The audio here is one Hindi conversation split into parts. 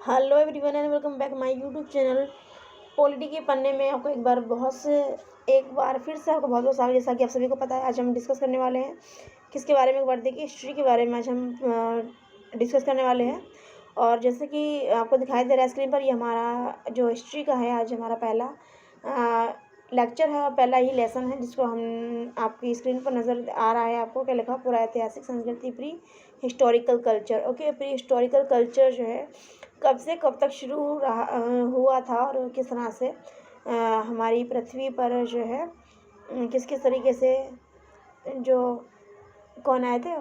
Hello everyone and welcome back my YouTube channel. Polity के पन्ने में आपको एक बार फिर से आपको बहुत बहुत स्वागत। जैसा कि आप सभी को पता है, आज हम डिस्कस करने वाले हैं किसके बारे में। एक बार देखिए, हिस्ट्री के बारे में आज हम डिस्कस करने वाले हैं। और जैसे कि आपको दिखाई दे रहा है स्क्रीन पर, ये हमारा जो हिस्ट्री का है आज हमारा पहला लेक्चर है और पहला ही लेसन है, जिसको हम आपकी स्क्रीन पर नज़र आ रहा है। आपको क्या लिखा, पूरा ऐतिहासिक संस्कृति pre historical culture. Okay, pre historical culture जो है कब से कब तक शुरू हुआ था और किस तरह से हमारी पृथ्वी पर जो है किस किस तरीके से जो कौन आए थे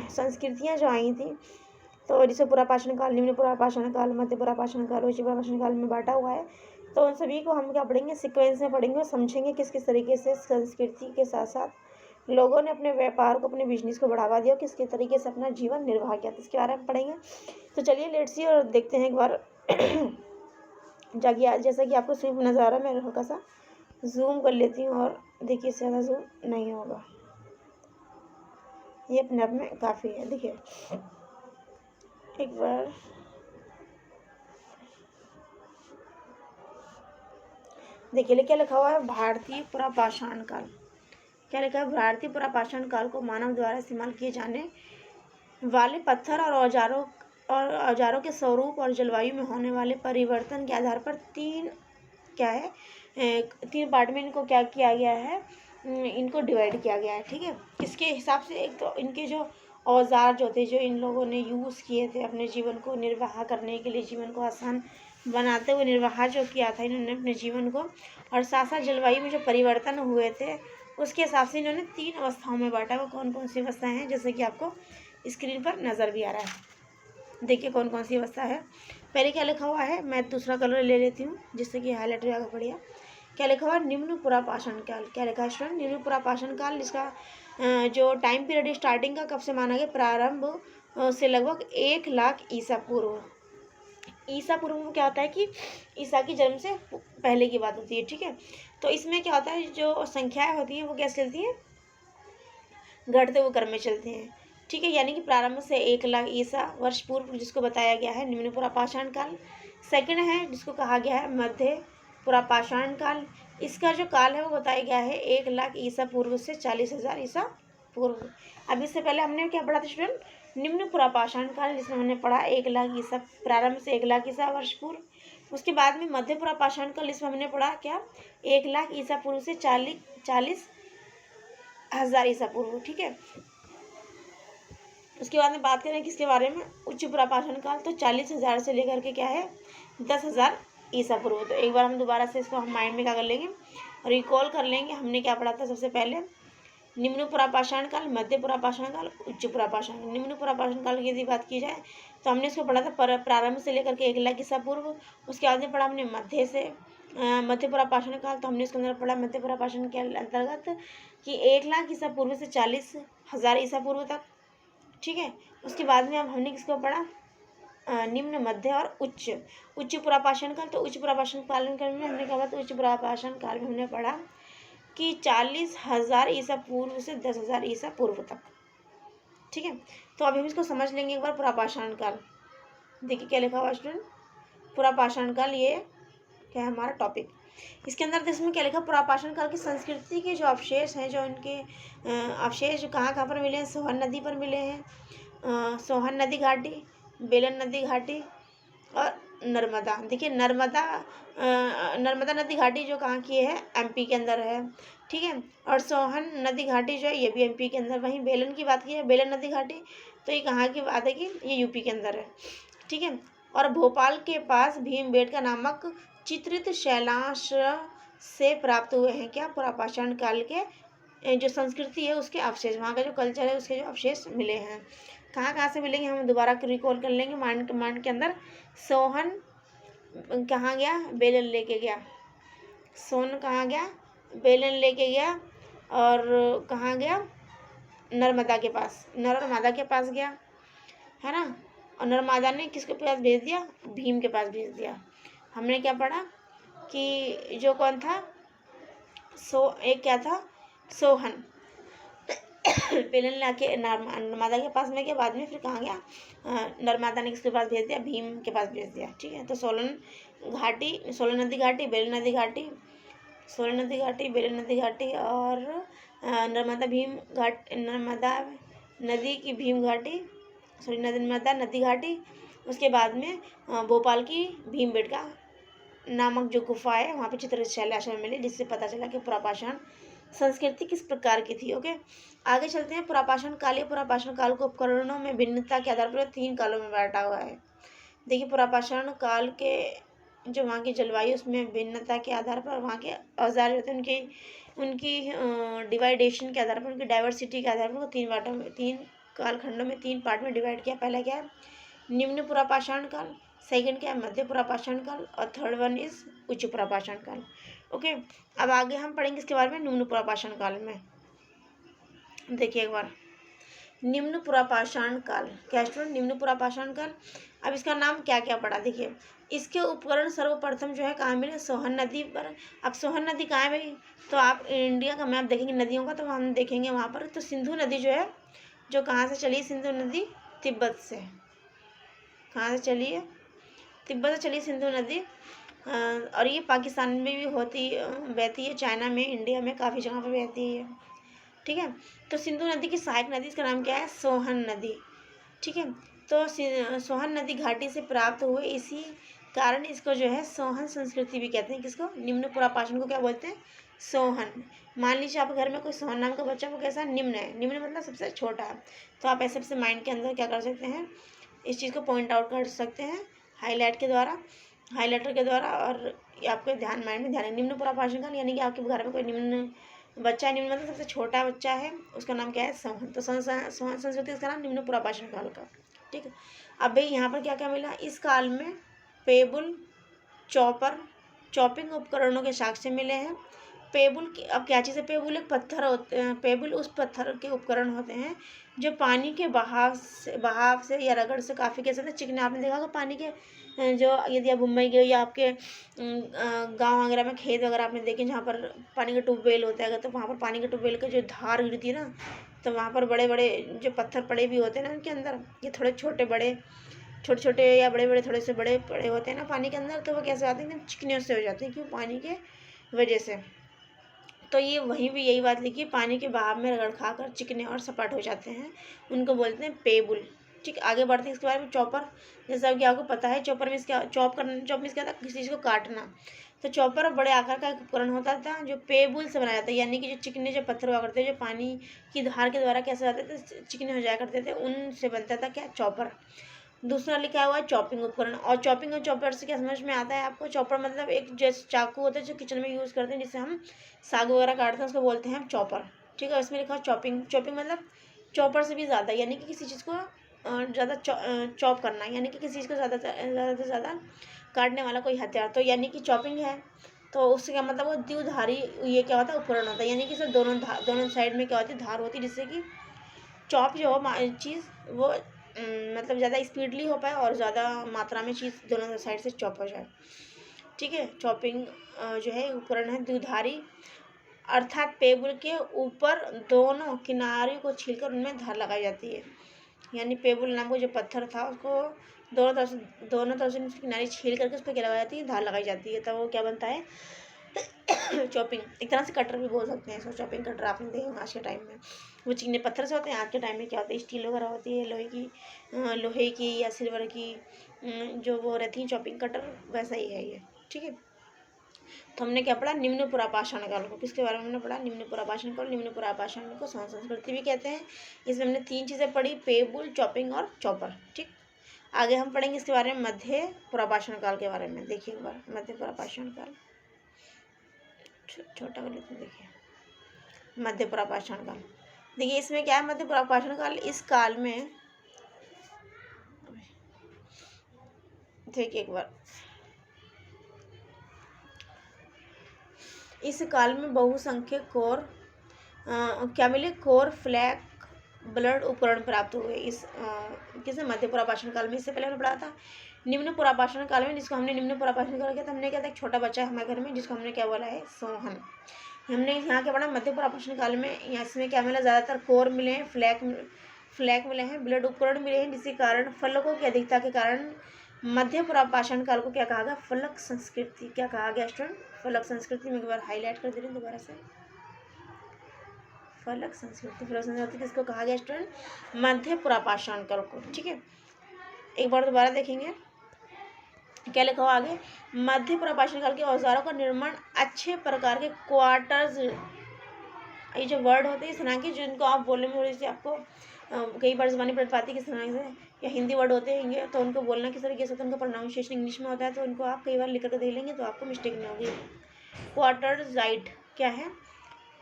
संस्कृतियाँ जो आई थी। तो जिसे पुरापाषाण काल, निम्न पुरापाषाण काल, मध्य पुरापाषाण काल, उच्च पुरापाषाण काल में बांटा हुआ है। तो उन सभी को हम क्या पढ़ेंगे, सीक्वेंस में पढ़ेंगे और समझेंगे किस किस तरीके से संस्कृति के साथ साथ लोगों ने अपने व्यापार को, अपने बिजनेस को बढ़ावा दिया, किस किस तरीके से अपना जीवन निर्वाह किया, तो इसके बारे में पढ़ेंगे। तो चलिए लेट्स सी और देखते हैं एक बार जाके। जैसा कि आपको स्क्रीन पर नज़र आ रहा है, मैं हल्का सा जूम कर लेती हूँ और देखिए, इससे ज़्यादा जूम नहीं होगा, ये अपने आप में काफ़ी है। देखिए एक बार देखिए, क्या लिखा हुआ है, भारतीय पुरापाषाण काल। क्या लिखा है, भारतीय पुरापाषाण काल को मानव द्वारा इस्तेमाल किए जाने वाले पत्थर और औजारों के स्वरूप और जलवायु में होने वाले परिवर्तन के आधार पर तीन पार्ट में इनको क्या किया गया है, इनको डिवाइड किया गया है। ठीक है, किसके हिसाब से, एक तो इनके जो औजार जो थे, जो इन लोगों ने यूज़ किए थे अपने जीवन को निर्वाह करने के लिए, जीवन को आसान बनाते हुए निर्वाह जो किया था इन्होंने अपने जीवन को, और साथ साथ जलवायु में जो परिवर्तन हुए थे उसके हिसाब से इन्होंने तीन अवस्थाओं में बांटा। वो कौन कौन सी अवस्थाएं हैं, जैसे कि आपको स्क्रीन पर नज़र भी आ रहा है। देखिए कौन कौन सी अवस्था है। पहले क्या लिखा हुआ है, मैं दूसरा कलर ले लेती हूँ जिससे कि हाईलाइट हो जाएगा बढ़िया। क्या लिखा हुआ है, निम्न पुरापाषाण काल। क्या लिखा है स्टूडेंट, निम्न पुरापाषाण काल। इसका जो टाइम पीरियड स्टार्टिंग का कब से माना गया, प्रारंभ से लगभग 1,00,000 ईसा पूर्व। ईसा पूर्व में क्या होता है कि ईसा की जन्म से पहले की बात होती है। ठीक है, तो इसमें क्या होता है, जो संख्याएं होती हैं वो कैसे चलती हैं, घटते हुए क्रम में चलते हैं। ठीक है, यानी कि प्रारंभ से 1,00,000 ईसा वर्ष पूर्व, जिसको बताया गया है निम्न पुरापाषाण काल। सेकंड है जिसको कहा गया है मध्य पुरापाषाण काल। इसका जो काल है वो बताया गया है 1,00,000 ईसा पूर्व से 40,000 ईसा पूर्व। अब इससे पहले हमने क्या पढ़ा था स्टूडेंट, निम्न पुरापाषाण काल, जिसमें हमने पढ़ा 1,00,000 ईसा, प्रारंभ से 1,00,000 ईसा वर्ष पूर्व। उसके बाद में मध्य पुरापाषाण काल, इसमें हमने पढ़ा क्या, 1,00,000 ईसा पूर्व से 40,000 ईसा पूर्व। ठीक है, उसके बाद में बात करें किसके बारे में, उच्च पुरापाषाण काल, तो 40,000 से लेकर के क्या है 10,000 ईसा पूर्व। तो एक बार हम दोबारा से इसको हम माइंड में क्या कर लेंगे, रिकॉल कर लेंगे। हमने क्या पढ़ा था, सबसे पहले निम्न पुरापाषाण काल, मध्य पुरापाषाण काल, उच्च पुरापाषाण। निम्न पुरापाषाण काल की यदि बात की जाए तो हमने इसको पढ़ा था प्रारंभ से लेकर के 1,00,000 ईसा पूर्व। उसके बाद में पढ़ा हमने मध्य पुरापाषाण काल, तो हमने इसके अंदर पढ़ा मध्य पुरापाषाण के अंतर्गत कि 1,00,000 ईसा पूर्व से 40,000 ईसा पूर्व तक। ठीक है, उसके बाद में अब हमने किसको पढ़ा, निम्न, मध्य और उच्च पुरापाषाण काल। तो उच्च पुरापाषाण काल में हमने क्या पढ़ा, उच्च पुरापाषाण काल में हमने पढ़ा कि 40,000 ईसा पूर्व से 10,000 ईसा पूर्व तक। ठीक है, तो अभी हम इसको समझ लेंगे एक बार, पुरापाषाण काल। देखिए क्या लिखा हुआ स्टूडेंट, पुरापाषाण काल, ये क्या है हमारा टॉपिक। इसके अंदर इसमें क्या लिखा, पुरापाषाण काल की संस्कृति के जो अवशेष हैं, जो इनके अवशेष कहाँ कहाँ पर मिले हैं, सोहन नदी पर मिले हैं, सोहन नदी घाटी, बेलन नदी घाटी और नर्मदा। देखिए नर्मदा नदी घाटी जो कहाँ की है, एमपी के अंदर है। ठीक है, और सोहन नदी घाटी जो है ये भी एमपी के अंदर। वहीं बेलन की बात की है, बेलन नदी घाटी, तो ये कहाँ की बात है कि ये यूपी के अंदर है। ठीक है, और भोपाल के पास भीमबेटका नामक चित्रित शैलाश से प्राप्त हुए हैं क्या, पुरापाषाण काल के जो संस्कृति है उसके अवशेष, वहाँ का जो कल्चर है उसके जो अवशेष मिले हैं। कहाँ कहाँ से मिलेंगे, हम दोबारा रिकॉल कर लेंगे माइंड के अंदर। सोहन कहाँ गया, बेलन लेके गया, सोहन कहाँ गया, बेलन लेके गया, और कहाँ गया, नर्मदा के पास गया, है ना। और नर्मदा ने किसके पास भेज दिया, भीम के पास भेज दिया। हमने क्या पढ़ा कि जो कौन था, एक क्या था, सोहन पेलन लाके नर्मदा के पास में गया, बाद में फिर कहाँ गया, नर्मदा ने किसके पास भेज दिया, भीम के पास भेज दिया। ठीक है, तो सोलन नदी घाटी, बेलन नदी घाटी, सोलन नदी घाटी, बेलन नदी घाटी और नर्मदा नदी की भीम घाटी, नर्मदा नदी घाटी। उसके बाद में भोपाल की भीमबेटका नामक जो गुफा है वहाँ पे चित्रशैला में मिली, जिससे पता चला कि पुरापाषाण संस्कृति किस प्रकार की थी। ओके, आगे चलते हैं। पुरापाषाण काल या पुरापाषाण काल को उपकरणों में भिन्नता के आधार पर 3 कालों में बांटा हुआ है। देखिए, पुरापाषाण काल के जो वहाँ की जलवायु, उसमें भिन्नता के आधार पर वहाँ के औजार होते हैं, उनकी डिवाइडेशन के आधार पर, उनकी डाइवर्सिटी के आधार पर उनको 3 पार्टों में, 3 कालखंडों में 3 पार्ट में डिवाइड किया। पहला क्या है, निम्न पुरापाषाण काल, सेकंड क्या है, मध्य पुरापाषाण काल, और थर्ड वन इज उच्च पुरापाषाण काल। ओके, अब आगे हम पढ़ेंगे इसके बारे में निम्न पुरापाषाण काल में। देखिए एक बार, निम्न पुरापाषाण काल क्या स्टूडेंट, निम्न पुरापाषाण काल। अब इसका नाम क्या क्या पड़ा, देखिए इसके उपकरण सर्वप्रथम जो है कहाँ मिले, सोहन नदी पर। अब सोहन नदी कहाँ है भाई, तो आप इंडिया का मैप देखेंगे नदियों का, तो हम देखेंगे वहाँ पर, तो सिंधु नदी जो है, जो कहाँ से चली, सिंधु नदी तिब्बत से, कहाँ से चली है, तिब्बत से चली सिंधु नदी, और ये पाकिस्तान में भी बहती है, चाइना में, इंडिया में काफ़ी जगह पर बहती है। ठीक है, तो सिंधु नदी की सहायक नदी, इसका नाम क्या है, सोहन नदी। ठीक है, तो सोहन नदी घाटी से प्राप्त हुए, इसी कारण इसको जो है सोहन संस्कृति भी कहते हैं। किसको, निम्न पुरापाषाण को क्या बोलते हैं, सोहन। मान लीजिए आपके घर में कोई सोहन नाम का बच्चा, वो कैसा, निम्न है, निम्न मतलब सबसे छोटा है, तो आप ऐसे माइंड के अंदर क्या कर सकते हैं, इस चीज़ को पॉइंट आउट कर सकते हैं हाईलाइटर के द्वारा, और आपके माइंड में ध्यान है। निम्न पुरापाषाण काल यानी कि आपके घर में कोई निम्न बच्चा है, निम्न मतलब सबसे छोटा बच्चा है, उसका नाम क्या है, सोहन। तो सोहन संस्कृति, इसका नाम निम्न पुरापाषाण काल का। ठीक है, अब भाई यहाँ पर क्या क्या मिला, इस काल में पेबुल, चॉपिंग उपकरणों के साक्ष्य मिले हैं। पेबुल की, अब क्या चीज़ है, पेबुल एक पत्थर होते हैं, पेबुल उस पत्थर के उपकरण होते हैं जो पानी के बहाव से या रगड़ से काफ़ी कैसे थे, चिकने। आपने देखा होगा पानी के जो, यदि आप मुंबई गए या आपके गांव वगैरह में खेत वगैरह आपने देखे जहाँ पर पानी का ट्यूबवेल होता है, तो वहाँ पर पानी के ट्यूबवेल का जो धार गिरती है ना, तो वहाँ पर बड़े बड़े जो पत्थर पड़े भी होते हैं ना, उनके अंदर ये थोड़े छोटे छोटे या बड़े बड़े थोड़े से बड़े पड़े होते हैं ना पानी के अंदर, तो वो कैसे आते हैं, एकदम चिकने से हो जाते हैं, क्यों, पानी के वजह से। तो ये वहीं भी यही बात लिखी, पानी के बहाव में रगड़ खाकर चिकने और सपाट हो जाते हैं, उनको बोलते हैं पेबुल। ठीक, आगे बढ़ते हैं इसके बारे में। चॉपर, जैसा कि आपको पता है, चॉप में क्या था, किसी चीज़ को काटना। तो चॉपर बड़े आकार का एक उपकरण होता था जो पेबुल से बनाया जाता है, यानी कि जो चिकने जो पत्थर हुआ करते थे, जो पानी की धार के द्वारा कैसे जाते थे, चिकने हो जाया करते थे, उनसे बनता था क्या, चॉपर। दूसरा लिखा हुआ है चॉपिंग उपकरण, और चॉपिंग और चॉपर से क्या समझ में आता है आपको, चॉपर मतलब एक जैसे चाकू होता है जो किचन में यूज़ करते हैं, जिससे हम साग वगैरह काटते हैं, उसको बोलते हैं हम चॉपर। ठीक है, इसमें लिखा चॉपिंग मतलब चॉपर से भी ज़्यादा, यानी कि किसी चीज़ को ज़्यादा चॉप करना, यानी कि किसी चीज़ को ज़्यादा से ज़्यादा काटने वाला कोई हथियार, तो यानी कि चॉपिंग है। तो उससे क्या मतलब, वो द्विधारी ये क्या होता है, उपकरण होता है, यानी कि सिर्फ दोनों साइड में क्या होती है, धार होती है, जिससे कि चॉप जो हो चीज़ वो मतलब ज़्यादा स्पीडली हो पाए और ज़्यादा मात्रा में चीज़ दोनों साइड से चॉप हो जाए। ठीक है, चॉपिंग जो है उपकरण है द्विधारी, अर्थात पेबुल के ऊपर दोनों किनारे को छीलकर उनमें धार लगाई जाती है। यानी पेबुल नाम का जो पत्थर था, उसको दोनों तरफ से किनारे छील करके उस पर क्या लगाई जाती है, धार लगाई जाती है, तब वो क्या बनता है, चॉपिंग। एक तरह से कटर भी बोल सकते हैं इसको, चॉपिंग कटर आपने देखे होंगे आज के टाइम में, वो चिकने पत्थर से होते हैं। आज के टाइम में क्या होता है, स्टील वगैरह होती है, लोहे की या सिल्वर की, जो वो रहती है चॉपिंग कटर, वैसा ही है ये। ठीक है, तो हमने क्या पढ़ा, निम्न पुरापाषाण काल को, किसके बारे में हमने पढ़ा, निम्न पुरापाषाण काल। निम्न पुरापाषाण को सोहन संस्कृति भी कहते हैं। इसमें हमने 3 चीज़ें पढ़ी, पेबुल, चॉपिंग और चॉपर। ठीक, आगे हम पढ़ेंगे इसके बारे में मध्य पुरापाषाण काल के बारे में। देखिए एक बार, मध्य पुरापाषाण काल छोटा कर लेते हैं। देखिए मध्य पुरापाषाण काल, देखिए इसमें क्या है, मध्य पुरापाषाण काल, इस काल में देखिए एक बार, इस काल में बहुसंख्यक क्या मिले, कोर, फ्लैग, ब्लड उपकरण प्राप्त हुए। इस किसे, मध्य पुरापाषाण काल में। इससे पहले हमने पढ़ा था निम्न पुरापाषाण काल में, जिसको हमने निम्न पुरापाषाण काल किया था, हमने क्या था, एक छोटा बच्चा है हमारे घर में, जिसको हमने क्या बोला है, सोहन। हमने यहाँ क्या पढ़ा, मध्य प्राशन काल में यहाँ इसमें क्या मिला, ज़्यादातर कोर मिले हैं, फ्लैक मिले हैं, ब्लड उपकरण मिले हैं, जिसके कारण फलकों की अधिकता के कारण मध्य प्राशन काल को क्या कहा गया, फलक संस्कृति क्या कहा गया स्टूडेंट, फलक संस्कृति। में एक बार हाईलाइट कर दे रही हूँ दोबारा से, फलक संस्कृति। फलक संस्कृति किसको कहा गया स्टूडेंट, मध्य प्राशन काल को। ठीक है, एक बार दोबारा देखेंगे क्या लिखा हुआ आगे, मध्य प्राशन काल के औजारों का निर्माण अच्छे प्रकार के क्वार्टर्स, ये जो वर्ड होते हैं इस तरह के जिनको आप बोलने में थोड़ी सी आपको कई बार ज़बानी पढ़ पाती है किस तरह से, या हिंदी वर्ड होते हैं तो उनको बोलना किस तरीके से होता है, उनका प्रोनाउंसिएशन इंग्लिश में होता है, तो उनको आप कई बार लिख करके देख लेंगे तो आपको मिस्टेक नहीं होगी। क्वार्टरजाइट क्या है,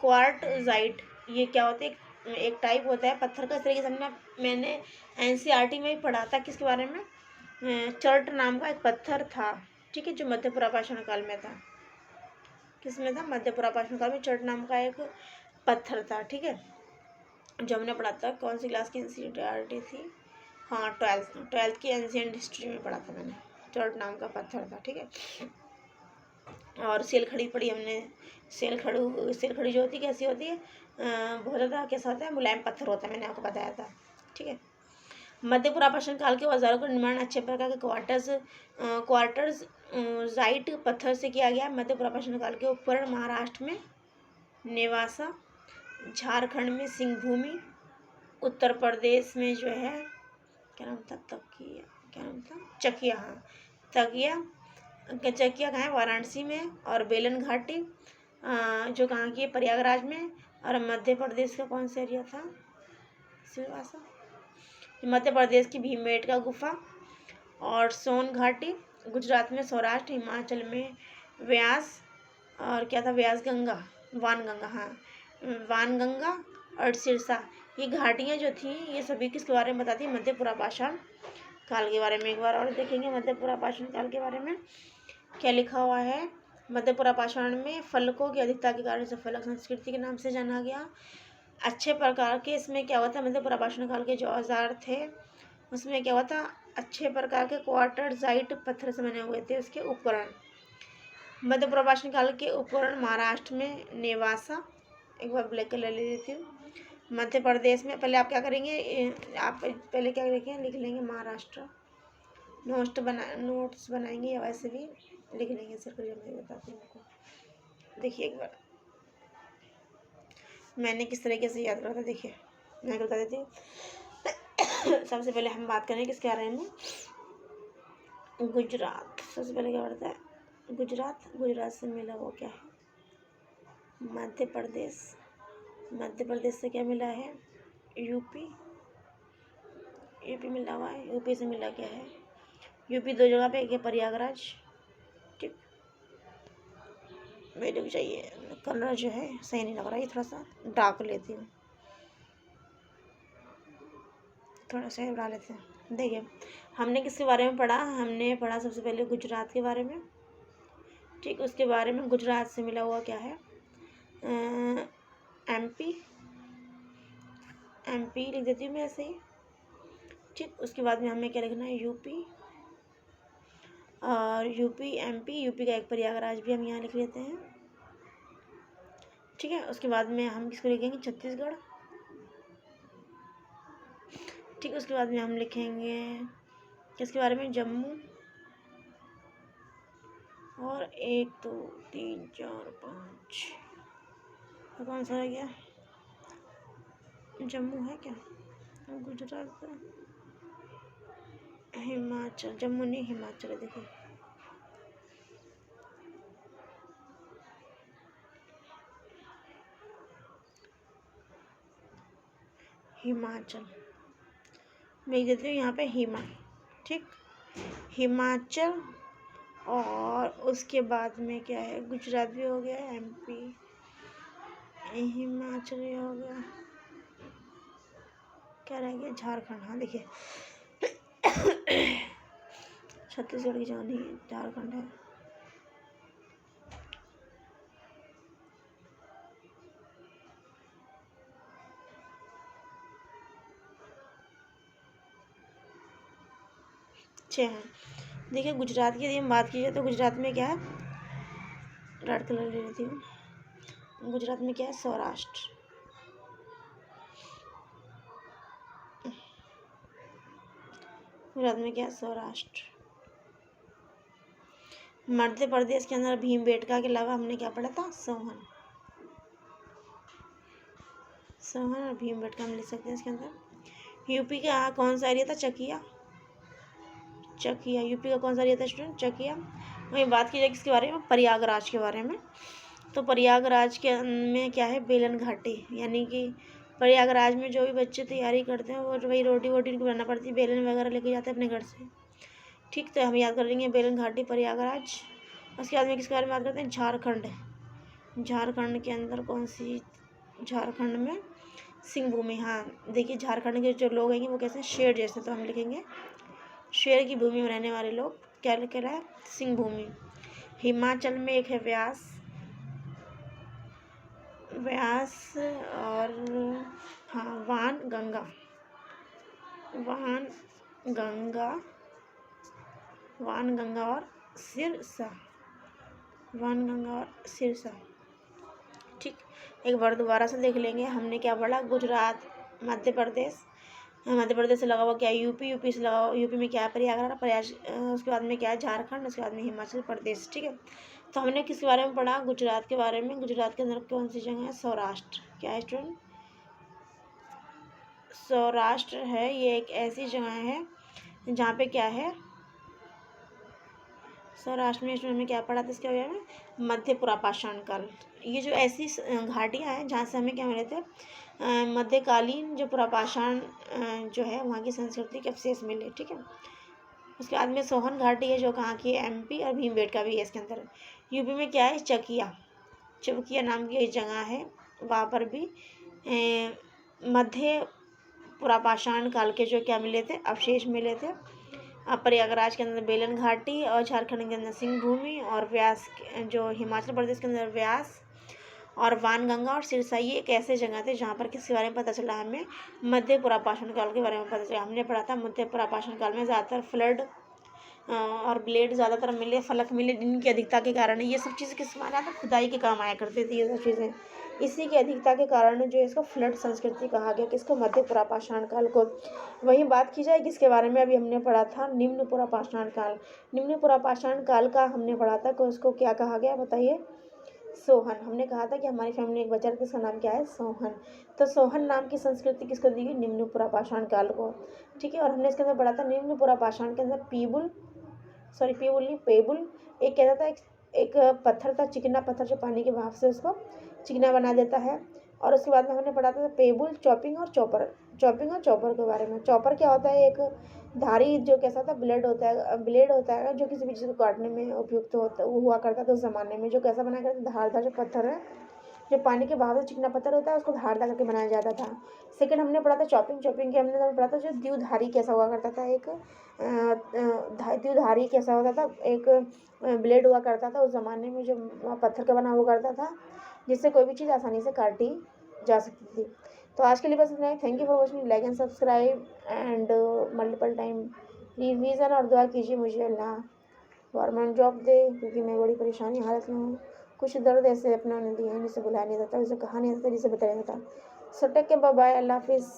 क्वार्टजाइट ये क्या होते हैं, एक टाइप होता है पत्थर का। इस तरीके से मैंने NCERT में ही पढ़ा था किसके बारे में, चर्ट नाम का एक पत्थर था। ठीक है, जो मध्य प्राशन काल में था, किसमें था, मध्य प्राशन काल में चर्ट नाम का एक पत्थर था। ठीक है, जो हमने पढ़ा था, कौन सी क्लास की NCERT थी, हाँ 12th की एंशिएंट हिस्ट्री में पढ़ा था मैंने, चर्ट नाम का पत्थर था। ठीक है, और सेल खड़ी पढ़ी हमने, सेल खड़ी जो होती कैसी होती है, बहुत ज़्यादा कैसा होता है, मुलायम पत्थर होता है, मैंने आपको बताया था। ठीक है, मध्य प्राशन काल के औजारों का निर्माण अच्छे प्रकार के क्वार्टर्स जाइट पत्थर से किया गया। मध्य प्राशन काल के उपकरण महाराष्ट्र में नेवासा, झारखंड में सिंहभूमि, उत्तर प्रदेश में जो है क्या नाम था, तकिया, क्या नाम था, चकिया, हाँ चकिया कहाँ है, वाराणसी में, और बेलन घाटी जो कहाँ की है, प्रयागराज में, और मध्य प्रदेश का कौन सा एरिया था, सिलवासा, मध्य प्रदेश की भीमबेटका गुफा, और सोन घाटी गुजरात में, सौराष्ट्र, हिमाचल में व्यास, और क्या था, व्यासगंगा, वानगंगा, हाँ वानगंगा, और सिरसा, ये घाटियाँ जो थी ये सभी किसके बारे में बताती है, मध्य प्राशन काल के बारे में। एक बार और देखेंगे मध्य प्राशन काल के बारे में क्या लिखा हुआ है। मध्य प्राशन में फलकों की अधिकता के कारण इसे फलक संस्कृति के नाम से जाना गया। अच्छे प्रकार के, इसमें क्या हुआ था, मध्य प्राशन काल के जो औजार थे उसमें क्या हुआ था, अच्छे प्रकार के क्वार्टरजाइट पत्थर से बने हुए थे उसके उपकरण। मध्य प्राशन काल के उपकरण महाराष्ट्र में नेवासा, एक बार ब्लैक कलर ले लेती हूँ, मध्य प्रदेश में, पहले आप क्या करेंगे, आप पहले क्या करेंगे, लिख लेंगे महाराष्ट्र, नोट्स बनाएंगे या वैसे भी लिख लेंगे, सर को जब मैं बताती हूँ आपको। देखिए एक बार मैंने किस तरीके से याद करा था, देखिए मैं बता देती हूँ। सबसे पहले हम बात करें किसके बारे में, गुजरात। सबसे पहले क्या पड़ता है, गुजरात से मिला वो क्या है, मध्य प्रदेश से क्या मिला है, यूपी मिला हुआ है, यूपी से मिला क्या है, यूपी दो जगह पे, एक है प्रयागराज। ठीक, मेरे को चाहिए कलर जो है सही नहीं लग रहा है, थोड़ा सा डार्क लेती हूँ, थोड़ा सा उड़ा लेते हैं। देखिए हमने किसके बारे में पढ़ा, हमने पढ़ा सबसे पहले गुजरात के बारे में। ठीक, उसके बारे में गुजरात से मिला हुआ क्या है, एमपी लिख देती हूँ मैं ऐसे ही। ठीक, उसके बाद में हमें क्या लिखना है, यूपी, और यूपी का एक प्रयागराज भी हम यहाँ लिख लेते हैं। ठीक है, उसके बाद में हम किसको लिखेंगे, छत्तीसगढ़। ठीक, उसके बाद में हम लिखेंगे किसके बारे में, जम्मू, और 1 2 3 4 5 कौन सा रह गया, जम्मू है क्या, गुजरात, हिमाचल, जम्मू नहीं हिमाचल है, देखिए हिमाचल मैं लिख देती हूँ यहाँ पे ठीक, हिमाचल, और उसके बाद में क्या है, गुजरात भी हो गया, एमपी, हिमाचल भी हो गया, क्या रह गया, झारखंड। हाँ देखिए छत्तीसगढ़ की जगह नहीं है, झारखंड है। अच्छे हैं। देखिए गुजरात की यदि हम बात कीजिए तो गुजरात में क्या है, रेड कलर ले लेती हूँ, गुजरात में क्या है? सौराष्ट्र। गुजरात में क्या है? सौराष्ट्र। मध्य प्रदेश के अंदर भीमबेटका के अलावा हमने क्या पढ़ा था? सोहन। सोहन और भीमबेटका हम लिख सकते हैं इसके अंदर। यूपी का कौन सा एरिया था? चकिया। चकिया यूपी का कौन सा एरिया था स्टूडेंट? चकिया। वहीं बात की जाए किसके बारे में? प्रयागराज के बारे में। तो प्रयागराज के में क्या है? बेलन घाटी। यानी कि प्रयागराज में जो भी बच्चे तैयारी करते हैं वो वही रोटी वोटी उनको बनाना पड़ती है, बेलन वगैरह लेके जाते हैं अपने घर से। ठीक, तो हम याद कर लेंगे बेलन घाटी, प्रयागराज। उसके बाद में किसके बारे में बात करते हैं? झारखंड। झारखंड के अंदर कौन सी? झारखंड में सिंह भूमि। हाँ देखिए, झारखंड के जो लोग हैं वो कैसे? शेर जैसे। तो हम लिखेंगे शेर की भूमि में रहने वाले लोग क्या लिख रहा है? सिंह भूमि। हिमाचल में एक है व्यास। व्यास और हाँ वान गंगा। वान गंगा, वान गंगा और सिरसा। वान गंगा और सिरसा। ठीक, एक बार दोबारा से देख लेंगे। हमने क्या पढ़ा? गुजरात, मध्य प्रदेश, मध्य प्रदेश से लगा हुआ क्या? यूपी। यूपी से लगा हुआ, यूपी में क्या है? प्रयागराज। उसके बाद में क्या है? झारखंड। उसके बाद में हिमाचल प्रदेश। ठीक है, तो हमने किसके बारे में पढ़ा? गुजरात के बारे में। गुजरात के अंदर कौन सी जगह है? सौराष्ट्र। क्या है स्टूडेंट? सौराष्ट्र है, ये एक ऐसी जगह है जहाँ पे क्या है? सौराष्ट्र में स्टूडेंट में क्या पढ़ा था इसके बारे में? मध्य पुरापाषाण काल। ये जो ऐसी घाटियाँ हैं जहाँ से हमें क्या मिले थे? मध्यकालीन जो पुरापाषाण जो है वहाँ की संस्कृति के अवशेष मिले। ठीक है, उसके बाद में सोहन घाटी है जो कहाँ की है? एमपी। और भीमबेटका भी है इसके अंदर। यूपी में क्या है? चकिया। चकिया नाम की एक जगह है, वहाँ पर भी मध्य पुरापाषाण काल के जो क्या मिले थे? अवशेष मिले थे। प्रयागराज के अंदर बेलन घाटी, और झारखंड के अंदर सिंह भूमि, और व्यास जो हिमाचल प्रदेश के अंदर व्यास, और वान गंगा और सिरसा। ये एक ऐसे जगह थे जहाँ पर किसके बारे में पता चला हमें? मध्य पुरापाषाण काल के बारे में पता चला। हमने पढ़ा था मध्य पुरापाषाण काल में ज़्यादातर फ्लड और ब्लेड ज़्यादातर मिले, फलक मिले, जिनकी अधिकता के कारण ये सब चीज़ें किस माना था? खुदाई के काम आया करती थी ये सब चीज़ें। इसी की अधिकता के कारण जो है इसको फ्लड संस्कृति कहा गया, किसको? मध्य पुरापाषाण काल को। वहीं बात की जाए किसके बारे में? अभी हमने पढ़ा था निम्न पुरापाषाण काल। निम्न पुरापाषाण काल का हमने पढ़ा था कि उसको क्या कहा गया? बताइए। सोहन। हमने कहा था कि हमारी फैमिली एक बच्चा था, इसका नाम क्या है? सोहन। तो सोहन नाम की संस्कृति किसको दी गई? निम्न पुरापाषाण काल को। ठीक है, और हमने इसके अंदर पढ़ा था निम्न पुरापाषाण के अंदर पीबुल, सॉरी पीबुल नहीं, पेबुल एक कहता था, एक पत्थर था, चिकना पत्थर जो पानी के भाव से उसको चिकना बना देता है। और उसके बाद में हमने पढ़ा था पेबुल, चॉपिंग और चॉपर। चॉपिंग और चॉपर के बारे में। चॉपर क्या होता है? एक धारी जो कैसा था? ब्लेड होता है, ब्लेड होता है जो किसी भी चीज़ को काटने में उपयुक्त होता हुआ करता था उस ज़माने में। जो कैसा बनाया करता? धारदार जो पत्थर है, जो पानी के बहाव से चिकना पत्थर होता है उसको धारदार करके बनाया जाता था। सेकंड हमने पढ़ा था चॉपिंग। चॉपिंग के हमने पढ़ा था जो द्विधारी कैसा हुआ करता था? एक द्विधारी कैसा होता था? एक ब्लेड हुआ करता था उस ज़माने में जो पत्थर का बना हुआ करता था, जिससे कोई भी चीज़ आसानी से काटी जा सकती थी। तो आज के लिए बस इतना ही। Thank you for watching. Like and subscribe and multiple time revision, और दुआ कीजिए मुझे अल्लाह गवर्नमेंट जॉब दे, क्योंकि मैं बड़ी परेशानी हालत में हूँ। कुछ दर्द ऐसे अपना ने दिए हैं जिसे बुलाया नहीं जाता, उसे कहा नहीं जाता, जिसे बताया जाता। So take care, bye bye, अल्लाह हाफिज़।